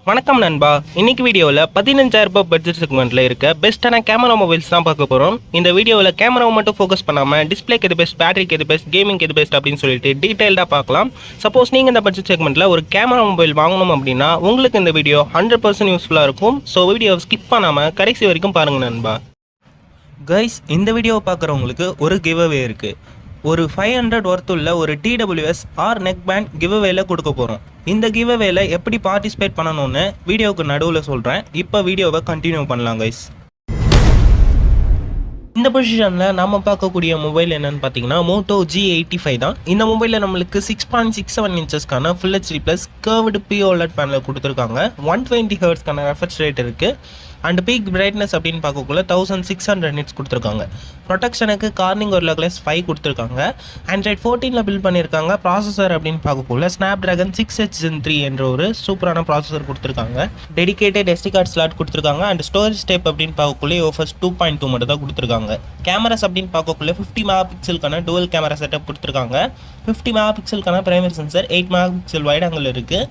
வணக்கம் நண்பா. இன்னைக்கு வீடியோவில் 15,000 ரூபாய் பட்ஜெட் செக்மெண்ட்டில் இருக்க பெஸ்ட்டான கேமரா மொபைல்ஸ் தான் பார்க்க போகிறோம். இந்த வீடியோவில் கேமராவை மட்டும் ஃபோக்கஸ் பண்ணாமல் டிஸ்பிளேக்கு எது பெஸ்ட், பேட்டரிக்கு எது பெஸ்ட், கேமிங் எது பெஸ்ட் அப்படின்னு சொல்லிட்டு டீட்டெயில்டாக பார்க்கலாம். சப்போஸ் நீங்கள் இந்த பட்ஜெட் செக்மெண்ட்டில் ஒரு கேமரா மொபைல் வாங்கணும் அப்படின்னா உங்களுக்கு இந்த வீடியோ 100% யூஸ்ஃபுல்லாக இருக்கும். ஸோ வீடியோவை ஸ்கிப் பண்ணாமல் கடைசி வரைக்கும் பாருங்கள் நண்பா. கைஸ், இந்த வீடியோவை பார்க்குறவங்களுக்கு ஒரு கிவ்அவே இருக்குது. ஒரு 500 ஒர்த் உள்ள ஒரு TWS ஆர் நெக் பேண்ட் கிவ்அவேல கொடுக்க போகிறோம். இந்த கிவ்அவேல எப்படி பார்ட்டிசிபேட் பண்ணணும்னு வீடியோவுக்கு நடுவில் சொல்கிறேன். இப்போ வீடியோவை கண்டினியூ பண்ணலாம் கைஸ். இந்த பொசிஷனில் நம்ம பார்க்கக்கூடிய மொபைல் என்னென்னு பார்த்தீங்கன்னா Moto G85 தான். இந்த மொபைலில் நம்மளுக்கு 6.67 இன்ச்சஸ்க்கான full HD plus curved POLED panel கொடுத்துருக்காங்க. 120 ஹெர்ட்ஸ்க்கான ரெஃப்ரெஷ் ரேட் இருக்குது. அண்ட் பீக் பிரைட்னஸ் அப்படின்னு பார்க்கக்குள்ள 1600 nits கொடுத்துருக்காங்க. ப்ரொடெக்ஷனுக்கு கார்னிங் ஒரு கிளாஸ் 5 கொடுத்துருக்காங்க. Android 14 பில்ட் பண்ணியிருக்காங்க. ப்ராசஸர் அப்படின்னு பார்க்கக்குள்ள Snapdragon 6H Gen 3 என்ற ஒரு சூப்பரான ப்ராசஸர் கொடுத்துருக்காங்க. டெடிகேட்டட் SD கார்டு ஸ்லாட் கொடுத்துருக்காங்க. அண்ட் ஸ்டோரேஜ் டைப் அப்படின்னு பார்க்கக்குள்ளே OFS 2.2 மட்டும் தான் கொடுத்துருக்காங்க. கேமராஸ் அப்படின்னு பார்க்கக்குள்ள 50 மெகா பிக்சலுக்கான டுவல் கேமரா செட்டப் கொடுத்துருக்காங்க. 50 மெகா பிக்சலுக்கான primary sensor, 8 megapixel wide angle இருக்குது.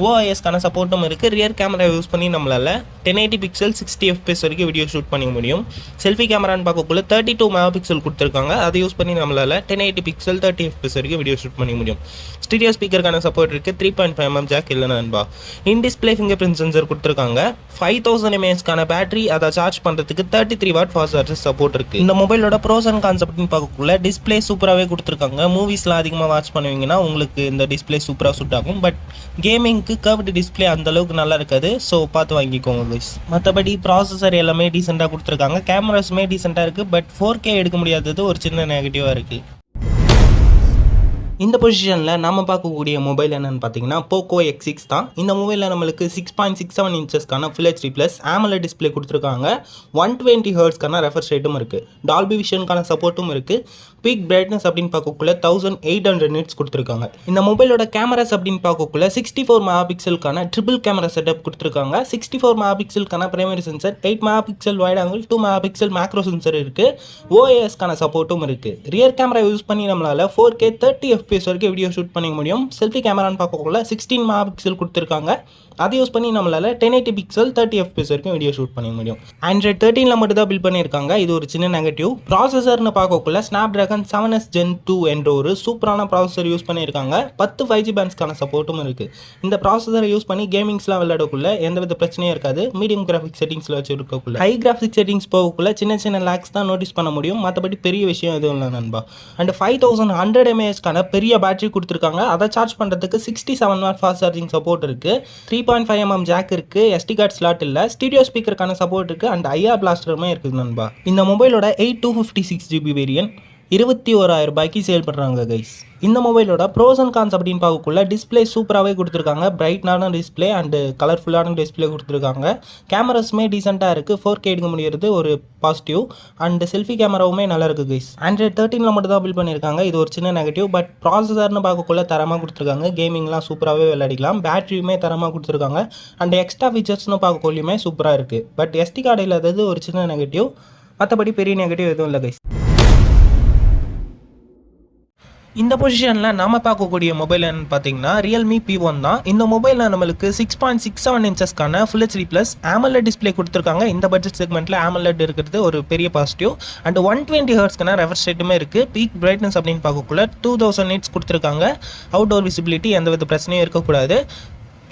OIS-க்கான சப்போர்ட்டும் இருக்குது. ரியர் கேமரா யூஸ் பண்ணி நம்மளால் 1080 பிக்சல் 60 FPS வரைக்கும் வீடியோ ஷூட் பண்ணிக்க முடியும். செல்ஃபி கேமரான்னு பார்க்கக்குள்ள 32 மெகா பிக்சல் கொடுத்துருக்காங்க. அதை யூஸ் பண்ணி நம்மளால் 1080 பிக்சல் 30 FPS வரைக்கும் வீடியோ ஷூட் பண்ணிக்க முடியும். ஸ்டீரியோ ஸ்பீக்கருக்கான சப்போர்ட் இருக்குது. 3.5mm ஜாக் இல்லை நண்பா. In display finger print sensor கொடுத்துருக்காங்க. 5000 mAhக்கான பேட்டரி, அதை சார்ஜ் பண்ணுறதுக்கு 33 வாட் ஃபாஸ்ட் சார்ஜஸ் சப்போர்ட் இருக்குது. இந்த மொபைலோட ப்ரோஸ் அண்ட் கான்ஸ் அப்படின்னு பார்க்கக்குள்ள டிஸ்பிளே சூப்பராகவே கொடுத்துருக்காங்க. மூவிஸ்லாம் அதிகமாக வாட்ச் பண்ணுவீங்கன்னா உங்களுக்கு இந்த டிஸ்பிளே சூப்பராக சூட் ஆகும். பட் கேமிங்க்கு கர்வ்டு டிஸ்பிளே அந்த அளவுக்கு நல்லா இருக்காது. ஸோ பார்த்து வாங்கிக்கோங்க கைஸ். மற்றபடி ப்ராசஸர் எல்லாமே டீசெண்டாக கொடுத்துருக்காங்க. கேமராஸுமே டீசெண்டாக இருக்குது. பட் 4K எடுக்க முடியாதது ஒரு சின்ன நெகட்டிவாக இருக்குது. இந்த பொசிஷனில் நம்ம பார்க்கக்கூடிய மொபைல் என்னென்னு பார்த்தீங்கன்னா Poco X6 தான். இந்த மொபைலில் நம்மளுக்கு 6.67 இன்ச்சஸ்க்கான full HD plus AMOLED display கொடுத்துருக்காங்க. 120 ஹெர்ட்ஸ்க்கான ரெஃப்ரெஷ் ரேட்டும் இருக்குது. டால்பி விஷனுக்கான சப்போர்ட்டும் இருக்குது. பீக் பிரைட்னஸ் அப்படின்னு பார்க்கக்குள்ள 1800 nits கொடுத்துருக்காங்க. இந்த மொபைலோட கேமராஸ் அப்படின்னு பார்க்கக்குள்ள 64 மெகா பிக்சலுக்கான ட்ரிபிள் கேமரா செட்டப் கொடுத்துருக்காங்க. 64 மெகா பிக்சலுக்கான primary sensor, 8 megapixel wide angle, 2 megapixel macro sensor இருக்குது. OIS-க்கான சப்போர்ட்டும் இருக்குது. ரியர் கேமரா யூஸ் பண்ணி நம்மளால் 4K 30 FPS வரைக்கும் வீடியோ ஷூட் பண்ணிக்க முடியும். செல்ஃபி கேமரான்னு பார்க்கக்குள்ள 16 மெகா பிக்சல் கொடுத்துருக்காங்க. அதை யூஸ் பண்ணி நம்மளால் 1080 பிக்சல் 30 FPS வரைக்கும் வீடியோ ஷூட் பண்ணிக்க முடியும். Android 13 மட்டும் தான் பில்ட் பண்ணியிருக்காங்க. இது ஒரு சின்ன நெகட்டிவ். ப்ராசஸர்னு பார்க்கக்குள்ள Snapdragon 7S Gen 2 என்ற ஒரு சூப்பரான ப்ராசஸர் யூஸ் பண்ணியிருக்காங்க. 10 5G பேண்ட்ஸ்க்கான சப்போர்ட்டும் இருக்குது. இந்த ப்ராசஸரை யூஸ் பண்ணி கேமிங்ஸ்லாம் விளையாடக்குள்ள எந்தவித பிரச்சனையும் இருக்காது. மீடியம் கிராஃபிக் செட்டிங்ஸில் வச்சு இருக்கக்குள்ள ஹை கிராஃபிக் செட்டிங்ஸ் போகக்குள்ள சின்ன சின்ன லேக்ஸ் தான் நோட்டீஸ் பண்ண முடியும். மற்றபடி பெரிய விஷயம் எதுவும் இல்லை நண்பா. அண்ட் 5100 mAhக்கான பெரிய பேட்டரி கொடுத்துருக்காங்க. அதை சார்ஜ் பண்ணுறதுக்கு 67 வாட் ஃபாஸ்ட் சார்ஜிங் சப்போர்ட் இருக்குது. 3.5mm ஜாக் இருக்குது. SD கார்டு ஸ்லாட் இல்லை. ஸ்டீரியோ ஸ்பீக்கருக்கான சப்போர்ட் இருக்குது. அண்ட் IR பிளாஸ்டருமே இருக்குது நண்பா. இந்த மொபைலோட 8256GB வேரியன்ட் 21,000 ரூபாய்க்கு சேல் பண்ணுறாங்க கைஸ். இந்த மொபைலோட ப்ரோஸ் அண்ட் கான்ஸ் அப்படின்னு பார்க்கக்குள்ள டிஸ்பிளே சூப்பராகவே கொடுத்துருக்காங்க. பிரைட்னான டிஸ்பிளே அண்டு கலர்ஃபுல்லான டிஸ்பிளே கொடுத்துருக்காங்க. கேமராஸுமே டீசெண்டாக இருக்குது. 4K எடுக்க முடியறது ஒரு பாசிட்டிவ். அண்டு செல்ஃபி கேமராவுமே நல்லா இருக்குது கைஸ். Android 13 மட்டும் தான் பில்ட் பண்ணியிருக்காங்க. இது ஒரு சின்ன நெகட்டிவ். பட் ப்ராசஸர்னு பார்க்கக்குள்ள தரமாக கொடுத்துருக்காங்க. கேமிங்லாம் சூப்பராகவே விளையாடிக்கலாம். பேட்டரியுமே தரமாக கொடுத்துருக்காங்க. அண்ட் எக்ஸ்ட்ரா ஃபீச்சர்ஸ்னு பார்க்கக்குள்ளேயுமே சூப்பராக இருக்குது. பட் SD கார்டு இல்லாதது ஒரு சின்ன நெகட்டிவ். மற்றபடி பெரிய நெகட்டிவ் எதுவும் இல்லை கைஸ். இந்த பொசிஷனில் நம்ம பார்க்கக்கூடிய மொபைல் என்னன்னு பார்த்தீங்கன்னா Realme P1 தான். இந்த மொபைலில் நம்மளுக்கு 6.67 இன்ச்சஸ்க்கான full HD plus AMOLED display கொடுத்துருக்காங்க. இந்த பட்ஜெட் செக்மெண்ட்டில் AMOLED இருக்கிறது ஒரு பெரிய பாசிட்டிவ். அண்ட் 120 ஹெர்ட்ஸ்க்கான ரெஃப்ரெஷ் ரேட்டுமே இருக்குது. பீக் பிரைட்னஸ் அப்படின்னு பார்க்கக்குள்ள 2000 nits கொடுத்துருக்காங்க. அவுட்டோர் விசிபிலிட்டி எந்தவித பிரச்சனையும் இருக்கக்கூடாது.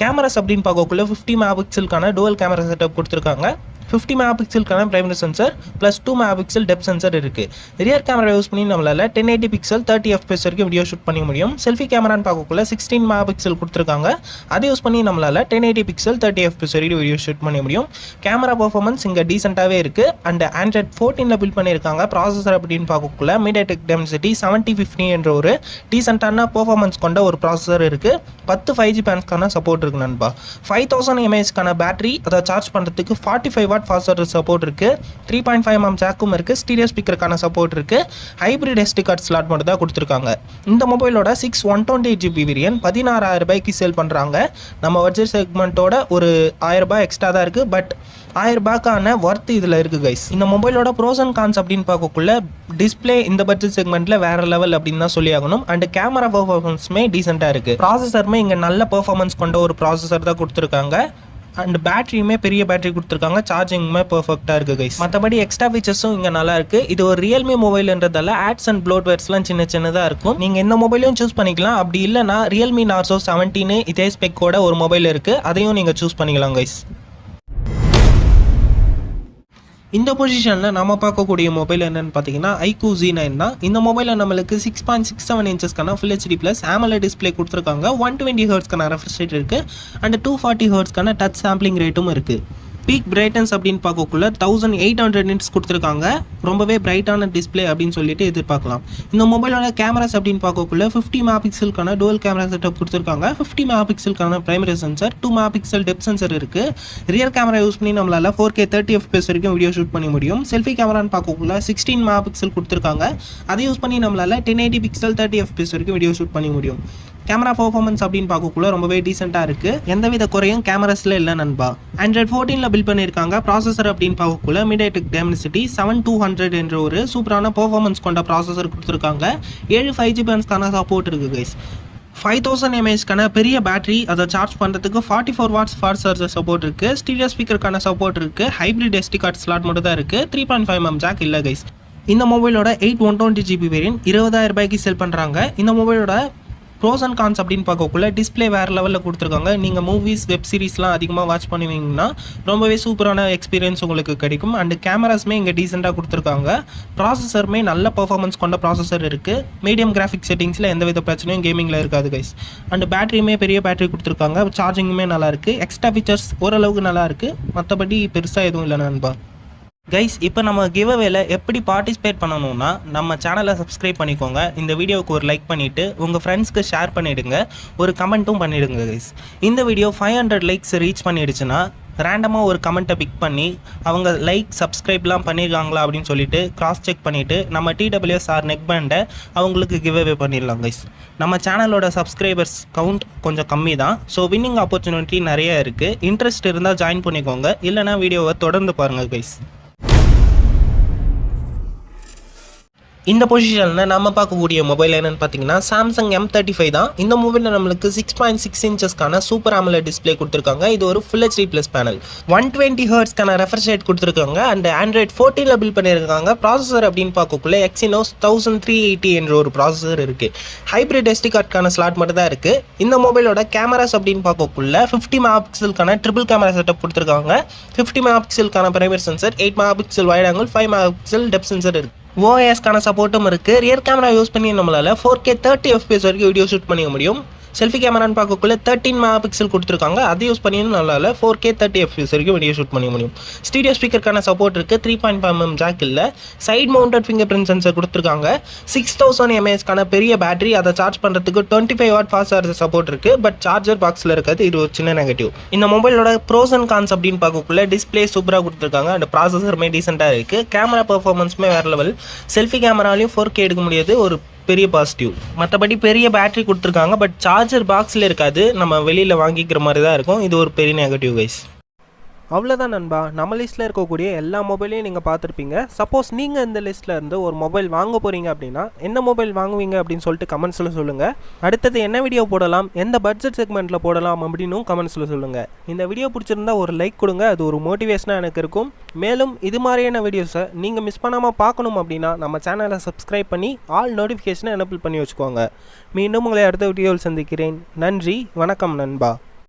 கேமராஸ் அப்படின்னு பார்க்கக்குள்ள 50 மெகா பிக்சலுக்கான டுவல் கேமரா செட்டப் கொடுத்துருக்காங்க. 50 மெகா பிக்சலுக்கான primary sensor plus 2 megapixel depth sensor இருக்குது. ரியர் கேமரா யூஸ் பண்ணி நம்மளால் 1080 பிக்சல் 30 FPS வரைக்கும் வீடியோ ஷூட் பண்ணிக்க முடியும். செல்ஃபி கேமரான்னு பார்க்கக்குள்ள 16 மெகா பிக்சல் கொடுத்துருக்காங்க. அதை யூஸ் பண்ணி நம்மளால் 1080 பிக்சல் 30 FPS வரைக்கும் வீடியோ ஷூட் பண்ணிக்க முடியும். கேமரா பர்ஃபார்மன்ஸ் இங்கே டீசெண்டாகவே இருக்குது. அண்ட் Android 14 பில்ட் பண்ணியிருக்காங்க. ப்ராசஸர் அப்படின்னு பார்க்கக்குள்ள MediaTek Dimensity 7050 என்ற ஒரு டீசெண்டான பர்ஃபார்மன்ஸ் கொண்ட ஒரு ப்ராசஸர் இருக்குது. 10 5G பேண்ட்ஸ்க்கான சப்போர்ட் இருக்குது நண்பா. 5000 mAhக்கான பேட்டரி, அதை சார்ஜ் பண்ணுறதுக்கு 45 வாட் ஃபாஸ்ட் சார்ஜர் சப்போர்ட் இருக்குது. 3.5mm ஜாக்கும் இருக்குது. ஸ்டீரியோ ஸ்பீக்கருக்கான சப்போர்ட் இருக்குது. ஹைப்ரிட் SD கார்டு ஸ்லாட் மட்டும் தான் கொடுத்துருக்காங்க. இந்த மொபைலோட 128GB வேரியன்ட் 16,000 ரூபாய்க்கு சேல் பண்ணுறாங்க. நம்ம பட்ஜெட் செக்மெண்ட்டோட ஒரு 1000 ரூபாய் எக்ஸ்ட்ரா தான் இருக்குது. பட் 1000 ரூபாய்க்கான ஒர்த் இதில் இருக்குது கைஸ். இந்த மொபைலோட ப்ரோஸ் அண்ட் கான்ஸ் அப்படின்னு பார்க்கக்குள்ள டிஸ்பிளே இந்த பட்ஜெட் செக்மெண்ட்டில் வேறு லெவல் அப்படின்னு தான் சொல்லி ஆகணும். அண்ட் கேமரா பர்ஃபார்மன்ஸுமே டீசெண்டாக இருக்குது. ப்ராசஸருமே இங்கே நல்ல பர்ஃபார்மன்ஸ் கொண்ட ஒரு ப்ராசஸர் தான் கொடுத்துருக்காங்க. அண்ட் பேட்டரியுமே பெரிய பேட்டரி கொடுத்துருக்காங்க, சார்ஜிங்குமே பர்ஃபெக்டாக இருக்குது கைஸ். மற்றபடி எக்ஸ்ட்ரா ஃபீச்சர்ஸும் இங்கே நல்லா இருக்குது. இது ஒரு ரியல்மி மொபைல்ன்றதால ஆட்ஸ் அண்ட் ப்ளோட்வேர்ஸ்லாம் சின்னதாக இருக்கும். நீங்கள் இந்த மொபைலையும் சூஸ் பண்ணிக்கலாம். அப்படி இல்லைனா ரியல்மி நார்சோ 17 இதே ஸ்பெக்கோட ஒரு மொபைல் இருக்குது, அதையும் நீங்கள் சூஸ் பண்ணிக்கலாம் கைஸ். இந்த பொசிஷனில் நம்ம பார்க்கக்கூடிய மொபைல் என்னென்னு பார்த்தீங்கன்னா iQOO Z9 தான். இந்த மொபைலில் நம்மளுக்கு 6.67 இன்ச்சஸ்க்கான full HD plus AMOLED display கொடுத்துருக்காங்க. 120 ஹெர்ட்ஸ்க்கான ரெஃப்ரெஷ் ரேட் இருக்குது அண்ட் 240 ஹெர்ட்ஸ்க்கான டச் சாம்பிளிங் ரேட்டும் இருக்குது. பீக் பிரைட்னஸ் அப்படின்னு பார்க்கக்குள்ள 1800 நிட்ஸ் கொடுத்துருக்காங்க. ரொம்பவே பிரைட்டான டிஸ்பிளே அப்படின்னு சொல்லிட்டு எதிர்பார்க்கலாம். இந்த மொபைலோட கேமராஸ் அப்படின்னு பார்க்கக்குள்ள 50 மெகா பிக்சலுக்கான டுவல் கேமரா செட்டப் கொடுத்துருக்காங்க. 50 மெகா பிக்சலுக்கான primary sensor, 2 megapixel depth sensor இருக்குது. ரியர் கேமரா யூஸ் பண்ணி நம்மளால 4K 30 FPS வரைக்கும் வீடியோ ஷூட் பண்ண முடியும். செல்ஃபி கேமரான்னு பார்க்கக்குள்ள 16 மெகா பிக்சல் கொடுத்துருக்காங்க. அதை யூஸ் பண்ணி நம்மளால 1080 பிக்சல் 30 FPS வரைக்கும் வீடியோ ஷூட் பண்ண முடியும். கேமரா பர்ஃபார்மன்ஸ் அப்படின்னு பார்க்கக்குள்ள ரொம்பவே டீசெண்டாக இருக்குது. எந்தவித குறையும் கேமராஸில் இல்லை நண்பா. Android 14 பில்ட் பண்ணியிருக்காங்க. ப்ராசஸர் அப்படின்னு பார்க்கக்குள்ள MediaTek Dimensity 7200 என்ற ஒரு சூப்பரான பர்ஃபார்மன்ஸ் கொண்ட ப்ராசஸர் கொடுத்துருக்காங்க. 7 5G பேண்ட்ஸ்க்கான சப்போர்ட் இருக்குது கைஸ். 5000 mAhக்கான பெரிய பேட்டரி, அதை சார்ஜ் பண்ணுறதுக்கு 44 வாட்ஸ் ஃபாஸ்ட் சார்ஜர் சப்போர்ட் இருக்குது. ஸ்டீரியோ ஸ்பீக்கருக்கான சப்போர்ட் இருக்குது. ஹைப்ரிட் SD கார்டு ஸ்லாட் மட்டும் தான் இருக்குது. 3.5mm ஜாக் இல்லை கைஸ். இந்த மொபைலோட 8 120GB வேரியன்ட் 20,000 ரூபாய்க்கு செல் பண்ணுறாங்க. இந்த மொபைலோட ப்ரோஸ் அண்ட் கான்ஸ் அப்படின்னு பார்க்கக்குள்ள டிஸ்பிளே வேறு லெவலில் கொடுத்துருக்காங்க. நீங்கள் மூவிஸ் வெப் சீரிஸ்லாம் அதிகமாக வாட்ச் பண்ணுவீங்கன்னா ரொம்பவே சூப்பரான எக்ஸ்பீரியன்ஸ் உங்களுக்கு கிடைக்கும். அண்டு கேமராஸுமே இங்கே டீசெண்டாக கொடுத்துருக்காங்க. ப்ராசஸருமே நல்ல பர்ஃபார்மன்ஸ் கொண்ட ப்ராசஸர் இருக்குது. மீடியம் கிராஃபிக் செட்டிங்ஸில் எந்தவித பிரச்சனையும் கேமிங்கில் இருக்காது கைஸ். அண்டு பேட்டரியுமே பெரிய பேட்டரி கொடுத்துருக்காங்க. சார்ஜிங்குமே நல்லாயிருக்கு. எக்ஸ்ட்ரா ஃபீச்சர்ஸ் ஓரளவுக்கு நல்லாயிருக்கு. மற்றபடி பெருசாக எதுவும் இல்லை நண்பா. கைஸ், இப்போ நம்ம கிவ்அவேல எப்படி பார்ட்டிசிபேட் பண்ணணும்னா நம்ம சேனலை சப்ஸ்கிரைப் பண்ணிக்கோங்க. இந்த வீடியோவுக்கு ஒரு லைக் பண்ணிவிட்டு உங்கள் ஃப்ரெண்ட்ஸ்க்கு ஷேர் பண்ணிவிடுங்க. ஒரு கமெண்ட்டும் பண்ணிவிடுங்க கைஸ். இந்த வீடியோ 500 லைக்ஸ் ரீச் பண்ணிடுச்சுன்னா ரேண்டமாக ஒரு கமெண்ட்டை பிக் பண்ணி அவங்க லைக் சப்ஸ்கிரைப்லாம் பண்ணியிருக்காங்களா அப்படின்னு சொல்லிட்டு கிராஸ் செக் பண்ணிவிட்டு நம்ம TWSR நெக் பேண்டை அவங்களுக்கு கிவ்அவே பண்ணிடலாம் கைஸ். நம்ம சேனலோட சப்ஸ்கிரைபர்ஸ் கவுண்ட் கொஞ்சம் கம்மி தான். ஸோ வின்னிங் ஆப்பர்ச்சுனிட்டி நிறைய இருக்குது. இன்ட்ரெஸ்ட் இருந்தால் ஜாயின் பண்ணிக்கோங்க. இல்லைனா வீடியோவை தொடர்ந்து பாருங்கள் கைஸ். இந்த பொசிஷனில் நம்ம பார்க்கக்கூடிய மொபைல் என்னென்னு பார்த்தீங்கன்னா Samsung M35 தான். இந்த மொபைலில் நம்மளுக்கு 6.6 இன்ச்சஸ்க்கான சூப்பர் AMOLED டிஸ்பிளே கொடுத்துருக்காங்க. இது ஒரு ஃபுல் ஹெச்டி ப்ளஸ் பேனல். 120 ஹெர்ட்ஸ்க்கான ரெஃப்ரெஷ் ரேட் கொடுத்துருக்காங்க. அண்ட் Android 14 பில்ட் பண்ணியிருக்காங்க. ப்ராசஸர் அப்படின்னு பார்க்கக்குள்ள Exynos 1380 என்ற ஒரு ப்ராசஸர் இருக்குது. ஹைப்ரிட் SD கார்டுக்கான ஸ்லாட் மட்டும் தான் இருக்குது. இந்த மொபைலோட கேமராஸ் அப்படின்னு பார்க்கக்குள்ள 50 மெகா பிக்சலுக்கான ட்ரிபிள் கேமரா செட்டப் கொடுத்துருக்காங்க. 50 மெகா பிக்சலுக்கான primary sensor, 8 megapixel wide angle, 5 megapixel depth sensor இருக்குது. OISக்கான சப்போர்ட்டும் இருக்குது. ரியர் கேமரா யூஸ் பண்ணி நம்மளால் 4K 30 FPS வரைக்கும் வீடியோ ஷூட் பண்ணிக்க முடியும். செல்ஃபி கேமரான்னு பார்க்கக்குள்ள 13 மெகா பிக்சல் கொடுத்துருக்காங்க. அதை யூஸ் பண்ணி நம்மளால் 4K 30 FPS வரைக்கும் வீடியோ ஷூட் பண்ணிக்க முடியும். ஸ்டீரியோ ஸ்பீக்கருக்கான சப்போர்ட் இருக்குது. 3.5mm ஜாக் இல்லை. Side mounted fingerprint sensor கொடுத்துருக்காங்க. 6000 mAhக்கான பெரிய பேட்டரி, அதை சார்ஜ் பண்ணுறதுக்கு 25 வாட் ஃபாஸ்ட் சார்ஜர் சப்போர்ட் இருக்குது. பட் சார்ஜர் பாக்ஸில் இருக்காது. இது ஒரு சின்ன நெகட்டிவ். இந்த மொபைலோட ப்ரோஸ் அண்ட் கான்ஸ் அப்படின்னு பார்க்கக்குள்ள டிஸ்பிளே சூப்பராக கொடுத்துருக்காங்க. அண்ட் ப்ராசஸருமே டீசெண்டாக இருக்குது. கேமரா பர்ஃபார்மன்ஸுமே வேறு லெவல். செல்ஃபி கேமராலையும் 4K எடுக்க முடியாது, ஒரு பெரிய பாசிட்டிவ். மற்றபடி பெரிய பேட்டரி கொடுத்துருக்காங்க. பட் சார்ஜர் பாக்ஸில் இருக்காது, நம்ம வெளியில் வாங்கிக்கிற மாதிரி தான் இருக்கும். இது ஒரு பெரிய நெகட்டிவ் கைஸ். அவ்வளோதான் நண்பா. நம்ம லிஸ்ட்டில் இருக்கக்கூடிய எல்லா மொபைலையும் நீங்கள் பார்த்துருப்பீங்க. சப்போஸ் நீங்கள் இந்த லிஸ்ட்டில் இருந்து ஒரு மொபைல் வாங்க போகிறீங்க அப்படின்னா என்ன மொபைல் வாங்குவீங்க அப்படின்னு சொல்லிட்டு கமெண்ட்ஸில் சொல்லுங்கள். அடுத்தது என்ன வீடியோ போடலாம், எந்த பட்ஜெட் செக்மெண்ட்டில் போடலாம் அப்படின்னும் கமெண்ட்ஸில் சொல்லுங்கள். இந்த வீடியோ பிடிச்சிருந்தா ஒரு லைக் கொடுங்க, அது ஒரு மோட்டிவேஷனாக எனக்கு இருக்கும். மேலும் இது மாதிரியான வீடியோஸை நீங்கள் மிஸ் பண்ணாமல் பார்க்கணும் அப்படின்னா நம்ம சேனலை சப்ஸ்கிரைப் பண்ணி ஆல் நோட்டிஃபிகேஷனை எனபிள் பண்ணி வச்சுக்கோங்க. மீண்டும் உங்களை அடுத்த வீடியோவில் சந்திக்கிறேன். நன்றி, வணக்கம் நண்பா.